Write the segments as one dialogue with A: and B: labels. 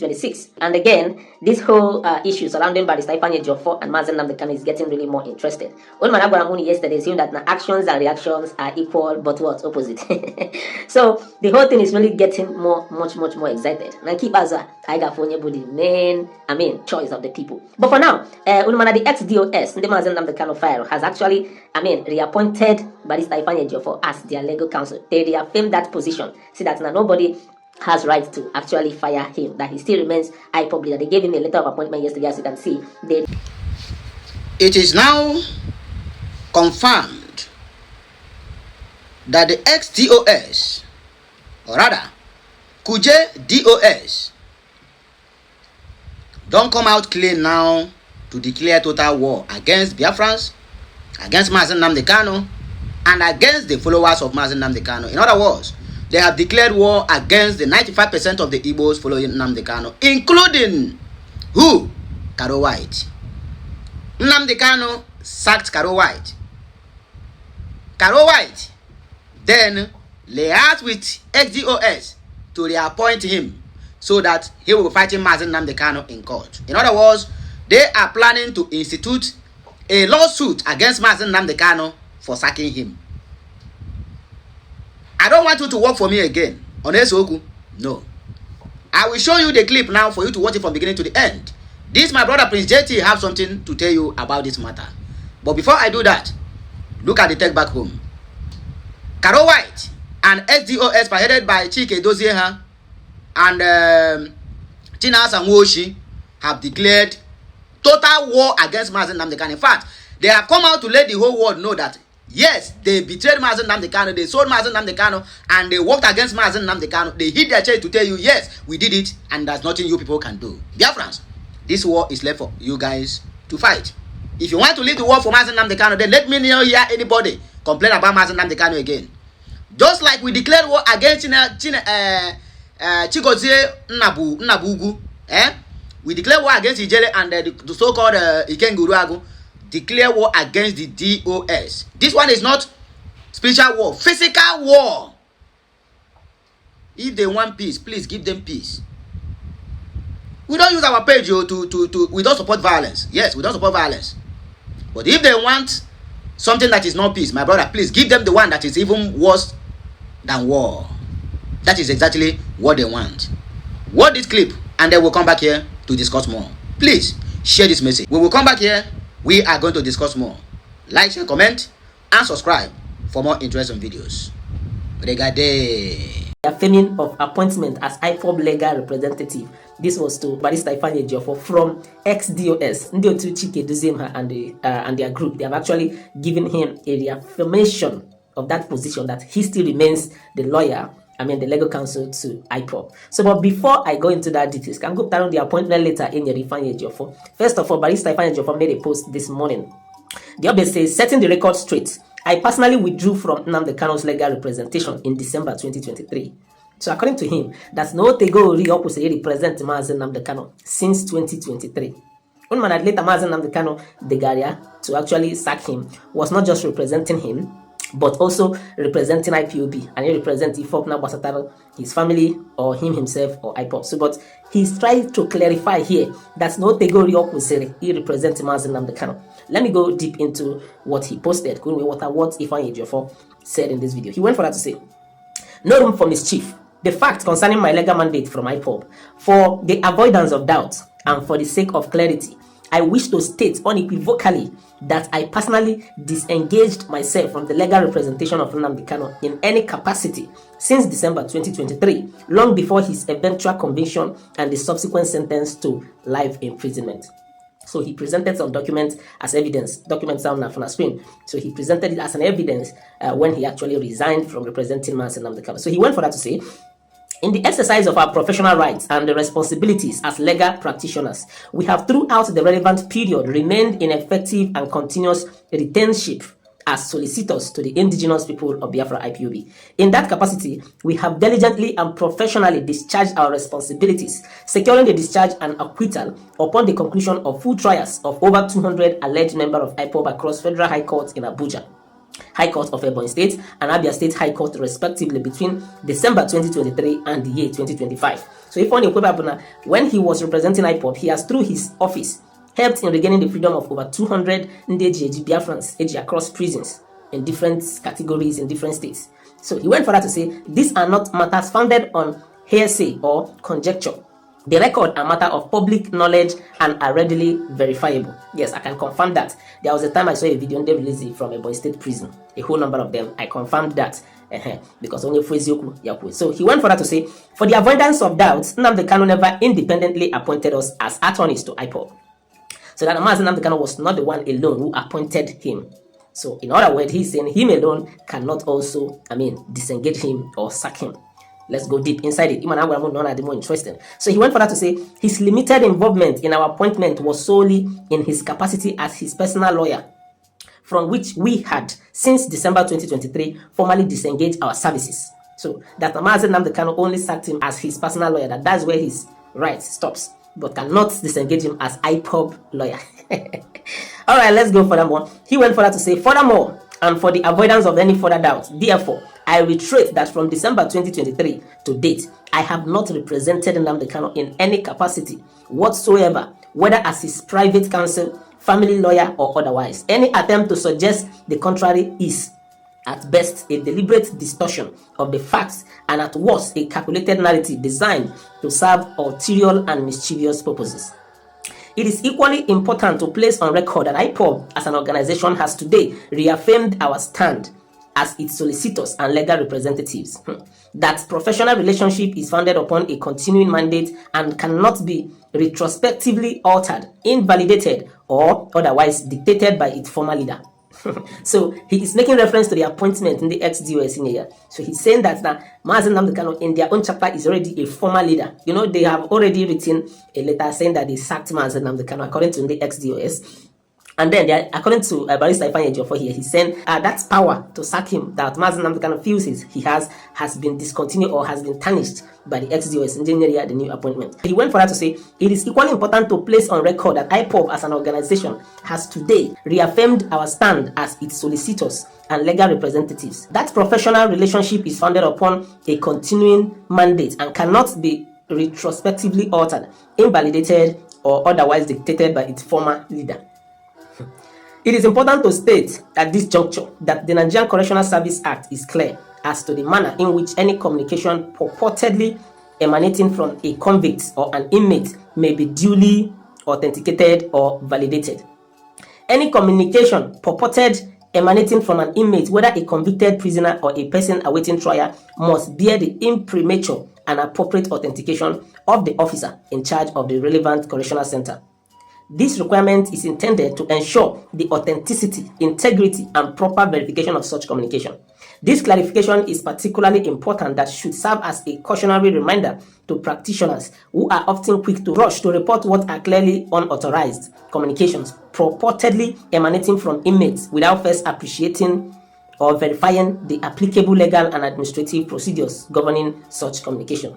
A: 26. And again, this whole issue surrounding Barrister Ejiofor and Onyendu Nnamdi Kanu is getting really more interested. Old man Agwaramuni yesterday saying that actions and reactions are equal, but what? Opposite. So the whole thing is really getting much more excited. And keep as I got for the main choice of the people. But for now, the ex-DOS, the Onyendu Nnamdi Kanu file, has actually, reappointed Barrister Ejiofor as their legal counsel. They reaffirmed that position. See that now nobody has right to actually fire him, that he still remains IPOB. That they gave him a letter of appointment yesterday, as you can see.
B: It is now confirmed that the ex-DOS, or rather, Kuje DOS, don't come out clean now to declare total war against Biafrans, against Onyendu Nnamdi Kanu, and against the followers of Onyendu Nnamdi Kanu. In other words, they have declared war against the 95% of the Igbos following Nnamdi Kanu, including who? Caro White. Nnamdi Kanu sacked Caro White. Caro White then liaised with ex-DOS to reappoint him so that he will be fighting Onyendu Nnamdi Kanu in court. In other words, they are planning to institute a lawsuit against Onyendu Nnamdi Kanu for sacking him. I don't want you to work for me again on Ozekhome. No. I will show you the clip now for you to watch it from beginning to the end. This, my brother Prince JT, have something to tell you about this matter. But before I do that, look at the take back home. Caro White and ex-DOS headed by Chike Dozieha and Chinas and Woshi have declared total war against Onyendu Nnamdi Kanu. In fact, they have come out to let the whole world know that yes, they betrayed Onyendu Nnamdi Kanu, they sold Onyendu Nnamdi Kanu, and they worked against Onyendu Nnamdi Kanu. They hit their chest to tell you, yes, we did it, and there's nothing you people can do. Dear friends, this war is left for you guys to fight. If you want to leave the war for Onyendu Nnamdi Kanu, then let me know hear anybody complain about Onyendu Nnamdi Kanu again. Just like we declared war against Chigozie Nnabugu, we declared war against Ijele and the so-called Ikenguruagu. Declare war against the DOS. This one is not spiritual war, physical war. If they want peace, please give them peace. We don't use our page we don't support violence. Yes, we don't support violence. But if they want something that is not peace, my brother, please give them the one that is even worse than war. That is exactly what they want. Watch this clip and then we'll come back here to discuss more. Please share this message. We will come back here. We are going to discuss more. Like, share, comment, and subscribe for more interesting videos. Regardez.
A: Affirming of appointment as IPOB legal representative. This was to Barrister Ejiofor from ex-DOS, Ndiotu Chike Dozieha and their group. They have actually given him a reaffirmation of that position that he still remains the lawyer, the legal counsel to IPOB. So, but before I go into that details, can go down the appointment letter in the Ejiofor. First of all, Barrister Ejiofor made a post this morning. The update says, setting the record straight, I personally withdrew from Nnamdi Kanu's legal representation in December 2023. So according to him, that's no tego re-opposite represent Onyendu Nnamdi Kanu since 2023. One man had later Onyendu Nnamdi Kanu, the Garia, to actually sack him, was not just representing him, but also representing IPOB, and he represents IPOB now, his family, or him himself, or IPOB. So, but he's trying to clarify here that's no tegori opposite, he represents Onyendu Nnamdi Kanu. Let me go deep into what he posted, what Ejiofor said in this video. He went for that to say, no room for mischief. The fact concerning my legal mandate from IPOB, for the avoidance of doubt and for the sake of clarity, I wish to state unequivocally that I personally disengaged myself from the legal representation of Nnamdi Kanu in any capacity since December 2023, long before his eventual conviction and the subsequent sentence to life imprisonment. So he presented some documents as evidence. Documents down on the screen. So he presented it as an evidence when he actually resigned from representing Onyendu Nnamdi Kanu. So he went for that to say, in the exercise of our professional rights and the responsibilities as legal practitioners, we have throughout the relevant period remained in effective and continuous returnship as solicitors to the indigenous people of Biafra IPOB. In that capacity, we have diligently and professionally discharged our responsibilities, securing the discharge and acquittal upon the conclusion of full trials of over 200 alleged members of IPOB across federal high courts in Abuja. High Court of Ebonyi State and Abia State High Court respectively between December 2023 and the year 2025. So if on when he was representing IPOB, he has through his office helped in regaining the freedom of over 200 Ndeji Biafrans across prisons in different categories in different states. So he went further to say these are not matters founded on hearsay or conjecture. The record are matter of public knowledge and are readily verifiable. Yes, I can confirm that. There was a time I saw a video and they released it from a Ebonyi State prison. A whole number of them. I confirmed that. Because only so he went further to say, for the avoidance of doubt, Nnamdi Kanu never independently appointed us as attorneys to IPOB. So that Nnamdi Kanu was not the one alone who appointed him. So in other words, he's saying him alone cannot also, disengage him or sack him. Let's go deep inside it. The more interesting. So he went further to say his limited involvement in our appointment was solely in his capacity as his personal lawyer, from which we had since December 2023 formally disengaged our services. So that Nnamdi Kanu only sacked him as his personal lawyer. That's where his right stops, but cannot disengage him as IPOB lawyer. All right, let's go furthermore. He went further to say, furthermore, and for the avoidance of any further doubt, therefore, I reiterate that from December 2023 to date, I have not represented Nnamdi Kanu in any capacity whatsoever, whether as his private counsel, family lawyer, or otherwise. Any attempt to suggest the contrary is, at best, a deliberate distortion of the facts and at worst, a calculated narrative designed to serve ulterior and mischievous purposes. It is equally important to place on record that IPOB as an organization has today reaffirmed our stand as its solicitors and legal representatives. That professional relationship is founded upon a continuing mandate and cannot be retrospectively altered, invalidated, or otherwise dictated by its former leader. So he is making reference to the appointment in the ex-DOS in here. So he's saying that Nnamdi Kanu in their own chapter is already a former leader. They have already written a letter saying that they sacked Nnamdi Kanu according to the ex-DOS. And then, according to Barrister Ejiofor here, he's saying that power to sack him that Nnamdi Kanu feels he has been discontinued or has been tarnished by the ex-DOS engineer, the new appointment. He went further to say, it is equally important to place on record that IPOB as an organization has today reaffirmed our stand as its solicitors and legal representatives. That professional relationship is founded upon a continuing mandate and cannot be retrospectively altered, invalidated, or otherwise dictated by its former leader. It is important to state at this juncture that the Nigerian Correctional Service Act is clear as to the manner in which any communication purportedly emanating from a convict or an inmate may be duly authenticated or validated. Any communication purported emanating from an inmate, whether a convicted prisoner or a person awaiting trial, must bear the imprimatur and appropriate authentication of the officer in charge of the relevant correctional center. This requirement is intended to ensure the authenticity, integrity, and proper verification of such communication. This clarification is particularly important that should serve as a cautionary reminder to practitioners who are often quick to rush to report what are clearly unauthorized communications purportedly emanating from inmates without first appreciating or verifying the applicable legal and administrative procedures governing such communication.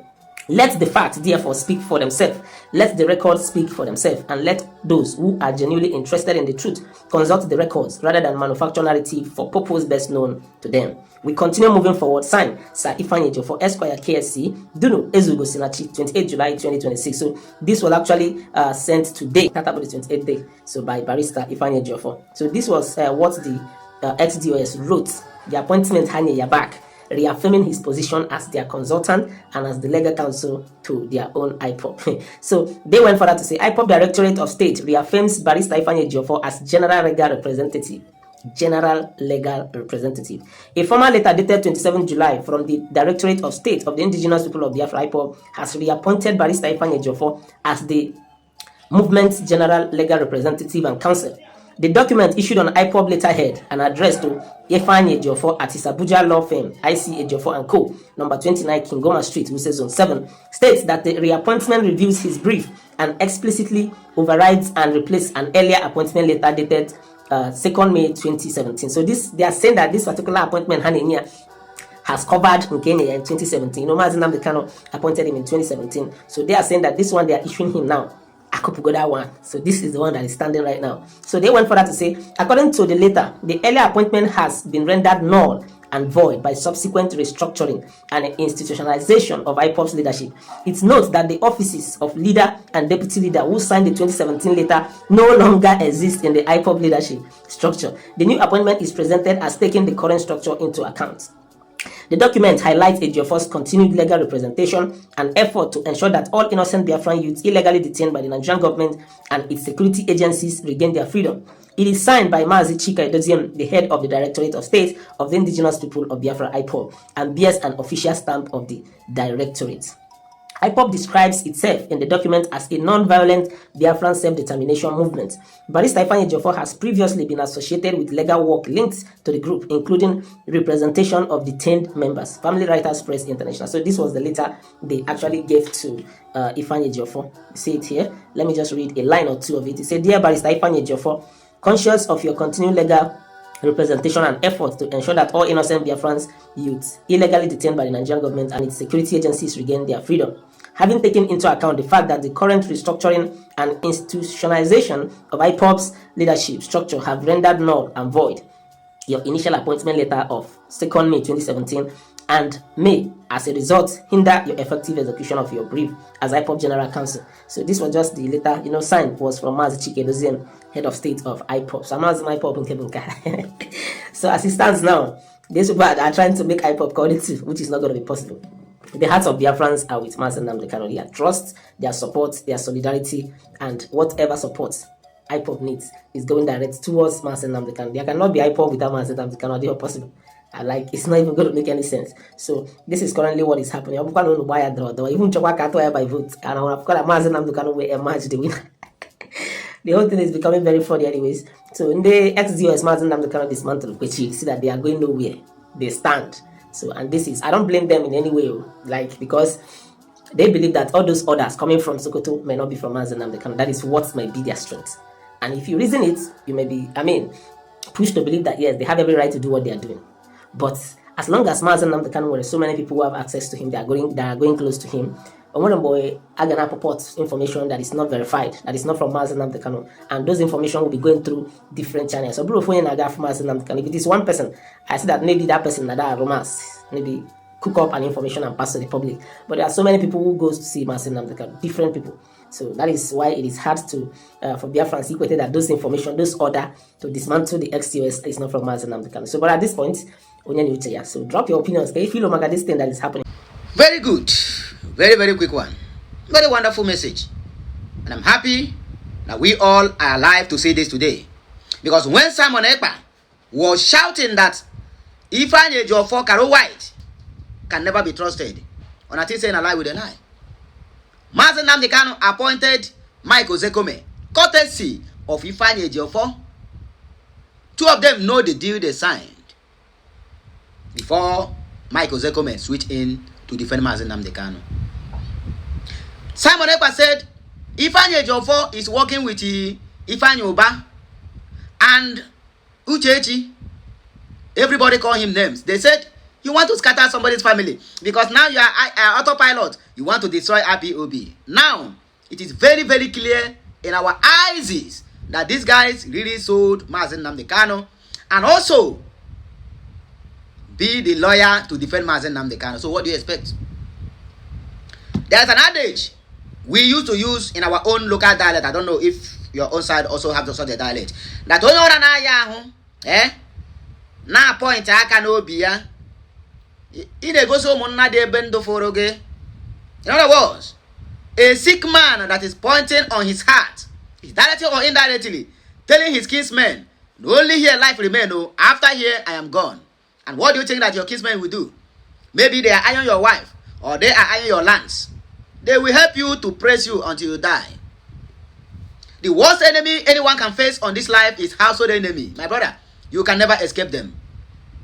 A: Let the facts, therefore, speak for themselves. Let the records speak for themselves, and let those who are genuinely interested in the truth consult the records rather than manufacture narrative for purpose best known to them. We continue moving forward. Signed, Sir Ifeanyi Ejiofor, Esquire KSC, Dunu Ezugo Sinachi, 28 July 2026. So this was actually sent today, that about the 28th day, so by Barrister Ifeanyi Ejiofor. So this was what the ex-DOS wrote. The appointment Hanye Yabak, reaffirming his position as their consultant and as the legal counsel to their own IPOB. So they went further to say, IPOB Directorate of State reaffirms Barrister Ifeanyi Ejiofor as General Legal Representative. General Legal Representative. A formal letter dated 27 July from the Directorate of State of the Indigenous People of Biafra IPOB has reappointed Barrister Ifeanyi Ejiofor as the Movement's General Legal Representative and Counsel. The document issued on IPOB letterhead and addressed to Ifeanyi Ejiofor at his Abuja law firm, IC Ejiofor & Co., number 29 Kingoma Street, Wuse Zone 7, states that the reappointment reviews his brief and explicitly overrides and replaces an earlier appointment letter dated 2nd May 2017. So they are saying that this particular appointment has covered in Kenya in 2017. Nnamdi Kanu appointed him in 2017. So they are saying that this one they are issuing him now Akupugo that one. So this is the one that is standing right now. So they went further to say, according to the letter, the earlier appointment has been rendered null and void by subsequent restructuring and institutionalization of IPOB's leadership. It notes that the offices of leader and deputy leader who signed the 2017 letter no longer exist in the IPOB leadership structure. The new appointment is presented as taking the current structure into account. The document highlights Ejiofor's continued legal representation and effort to ensure that all innocent Biafran youths illegally detained by the Nigerian government and its security agencies regain their freedom. It is signed by Mazi Chika Edoziem, the head of the Directorate of State of the Indigenous People of Biafra IPOB, and bears an official stamp of the Directorate. IPOB describes itself in the document as a non-violent Biafran self-determination movement. Barrister Ejiofor has previously been associated with legal work linked to the group, including representation of detained members. Family Writers Press International. So this was the letter they actually gave to Ejiofor. You see it here. Let me just read a line or two of it. It said, "Dear Barrister Ejiofor, conscious of your continued legal representation and efforts to ensure that all innocent Biafran youths illegally detained by the Nigerian government and its security agencies regain their freedom. Having taken into account the fact that the current restructuring and institutionalization of IPOB's leadership structure have rendered null and void your initial appointment letter of 2nd May 2017 and may, as a result, hinder your effective execution of your brief as IPOB General Counsel." So this was just the letter, signed was from Mazi Chika Edoziem, head of state of IPOB. So I'm not IPOB in Kebunka. So as it stands now, these people are trying to make IPOB coalitive, which is not going to be possible. The hearts of Biafrans are with Mazi Nnamdi Kanu. Their trust, their support, their solidarity, and whatever support IPOB needs is going direct towards Mazi Nnamdi Kanu. There cannot be IPOB without Mazi Nnamdi Kanu. They are possible. It's not even going to make any sense. So this is currently what is happening. I'm going to buy a draw. Even Chokwa Kato by vote, and I've got a Mazi Nnamdi Kanu will emerge the winner. The whole thing is becoming very funny, anyways. So in the XDOS Mazi Nnamdi Kanu dismantled, which you see that they are going nowhere. They stand. So, and this is, I don't blame them in any way, because they believe that all those orders coming from Sokoto may not be from Mazi Nnamdi Kanu. That is what might be their strength. And if you reason it, you may be, pushed to believe that, yes, they have every right to do what they are doing. But as long as Mazi Nnamdi Kanu, where so many people who have access to him, they are going close to him, boy Agana purports information that is not verified, that is not from Mazi Nnamdi Kanu, and those information will be going through different channels. So, bro, if it is one person, I see that maybe that person that romance, maybe cook up an information and pass to the public. But there are so many people who goes to see Mazi Nnamdi Kanu, different people. So that is why it is hard to for Biafrans equated that those information, those order to dismantle the XTOS is not from Mazi Nnamdi Kanu. So, but at this point, Onyendu Nnamdi. So drop your opinions. Can you feel about this thing that is happening?
B: Very good. Very, very quick one. Very wonderful message. And I'm happy that we all are alive to see this today. Because when Simon Ekpa was shouting that Ifeanyi Ejiofor, Caro White can never be trusted, on a thing saying a lie with a lie, Mazi Nnamdi Kanu appointed Mike Ozekhome, courtesy of Ifeanyi Ejiofor. Two of them know the deal they signed before Mike Ozekhome switched in to defend Mazi Nnamdi Kanu. Simon Ekpa said Ifeanyi Ejiofor is working with Ifeanyi Oba and Uchechi. Everybody call him names. They said, you want to scatter somebody's family because now you are autopilot. You want to destroy IPOB. Now, it is very, very clear in our eyes that these guys really sold Mazi Nnamdi Kanu and also be the lawyer to defend Mazi Nnamdi Kanu. So what do you expect? There's an adage we used to use in our own local dialect. I don't know if your own side also have the sort of dialect. That na point aka no bia. In other words, a sick man that is pointing on his heart, directly or indirectly, telling his kinsmen, only here life remain, after here I am gone. And what do you think that your kinsmen will do? Maybe they are eyeing your wife, or they are eyeing your lands. They will help you to praise you until you die. The worst enemy anyone can face on this life is household enemy. My brother, you can never escape them.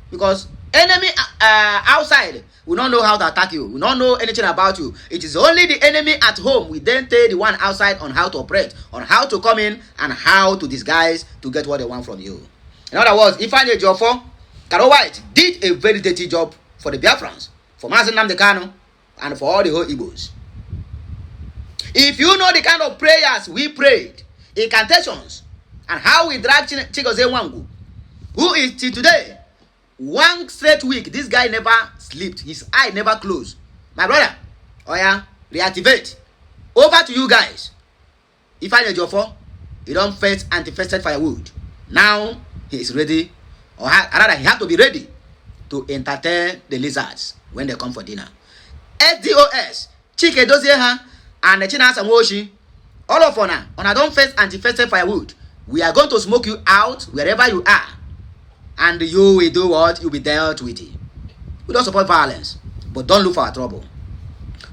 B: Because enemy outside will not know how to attack you, will not know anything about you. It is only the enemy at home will then tell the one outside on how to operate, on how to come in, and how to disguise to get what they want from you. In other words, Ifeanyi Ejiofor, Caro White did a very dirty job for the Biafrans, for Mazi Nnamdi Kanu, and for all the whole Igbos. If you know the kind of prayers we prayed, incantations, and how we dragged Chigozie Nwangu, who is till today, one straight week, this guy never slept. His eye never closed. My brother, oh yeah, reactivate. Over to you guys. If I Ejiofor, he don't face anti-fested firewood. Now he is ready, or rather he have to be ready to entertain the lizards when they come for dinner. SDOS, Chike Dozieha, and the Chinasa Moshi, all of Ona don't face anti-fested firewood. We are going to smoke you out wherever you are. And you will do what? You'll be dealt with it. We don't support violence, but don't look for our trouble.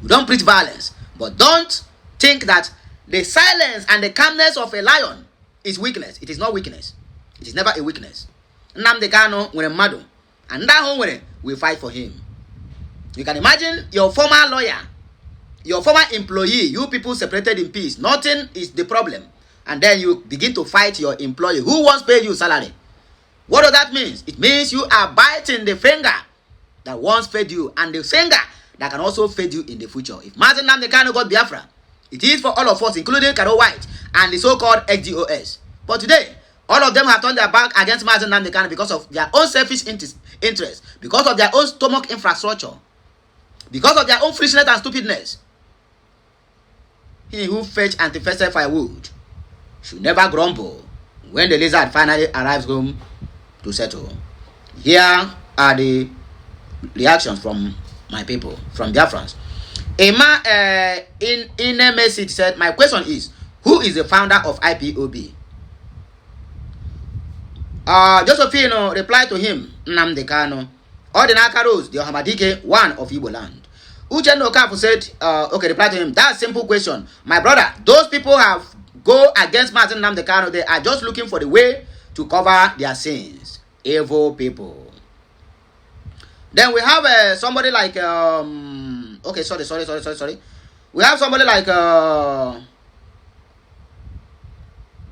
B: We don't preach violence, but don't think that the silence and the calmness of a lion is weakness. It is not weakness. It is never a weakness. Nnamdi Kanu nwere mmadụ, and that one will fight for him. You can imagine your former lawyer, your former employee, you people separated in peace. Nothing is the problem. And then you begin to fight your employee who once paid you salary. What does that mean? It means you are biting the finger that once fed you and the finger that can also feed you in the future. If Nnamdi Kanu got Biafra, it is for all of us, including Caro White and the so-called XDOS. But today, all of them have turned their back against Nnamdi Kanu because of their own selfish interest, because of their own stomach infrastructure, because of their own foolishness and stupidness. He who fetch anti-fested firewood should never grumble when the lizard finally arrives home to settle. Here are the reactions from my people, from Biafrans. A man in a message said, my question is, who is the founder of IPOB? Josephine replied to him, Nnamdi Kanu. Ordinary Karos, the Ohamadike, one of Igbo land. Onyendu Nnamdi said, okay, reply to him, that's a simple question. My brother, those people have go against Nnamdi Kanu. They are just looking for the way to cover their sins. Evil people. Then we have somebody like, okay, sorry. We have somebody like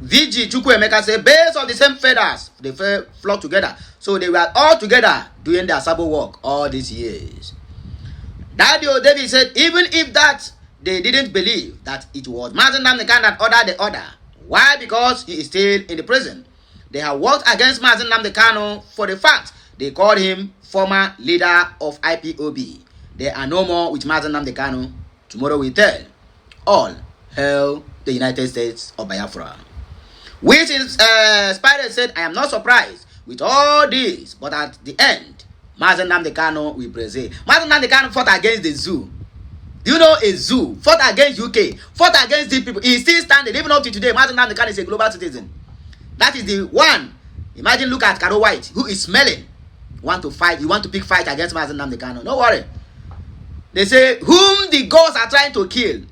B: VG Chukwuemeka say, based on the same feathers, they flock together. So they were all together doing their Sabo work all these years. Daddy David said, even if that they didn't believe that it was Nnamdi Kanu that ordered the order. Why? Because he is still in the prison. They have worked against Nnamdi Kanu for the fact they called him former leader of IPOB. They are no more with Nnamdi Kanu. Tomorrow we tell. All hail the United States of Biafra. Which is Spider said, I am not surprised with all this, but at the end, Nnamdi Kanu will prevail. Nnamdi Kanu fought against the zoo. Do you know a zoo? Fought against UK. Fought against these people. He still standing. Even up to today, Nnamdi Kanu is a global citizen. That is the one. Imagine, look at Caro White, who is smelling. Want to fight. You want to pick fight against Nnamdi Kanu. No worry. They say, whom the gods are trying to kill,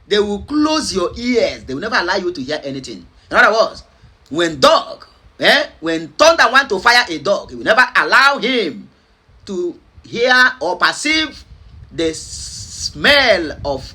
B: they will close your ears. They will never allow you to hear anything. In other words, when thunder want to fire a dog, he will never allow him to hear or perceive the smell of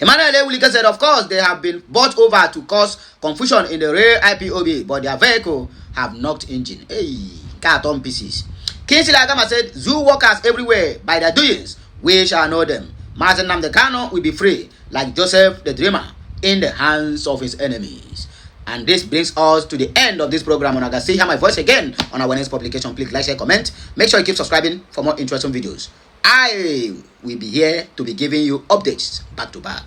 B: Emmanuel Ewulike said, of course, they have been bought over to cause confusion in the real IPOB, but their vehicle have knocked engine. Hey, car torn pieces. Kingsley Agama said, zoo workers everywhere, by their doings, we shall know them. Nnamdi Kanu will be free, like Joseph the Dreamer, in the hands of his enemies. And this brings us to the end of this program. And I can see hear my voice again on our next publication. Please like, share, comment. Make sure you keep subscribing for more interesting videos. I will be here to be giving you updates back to back.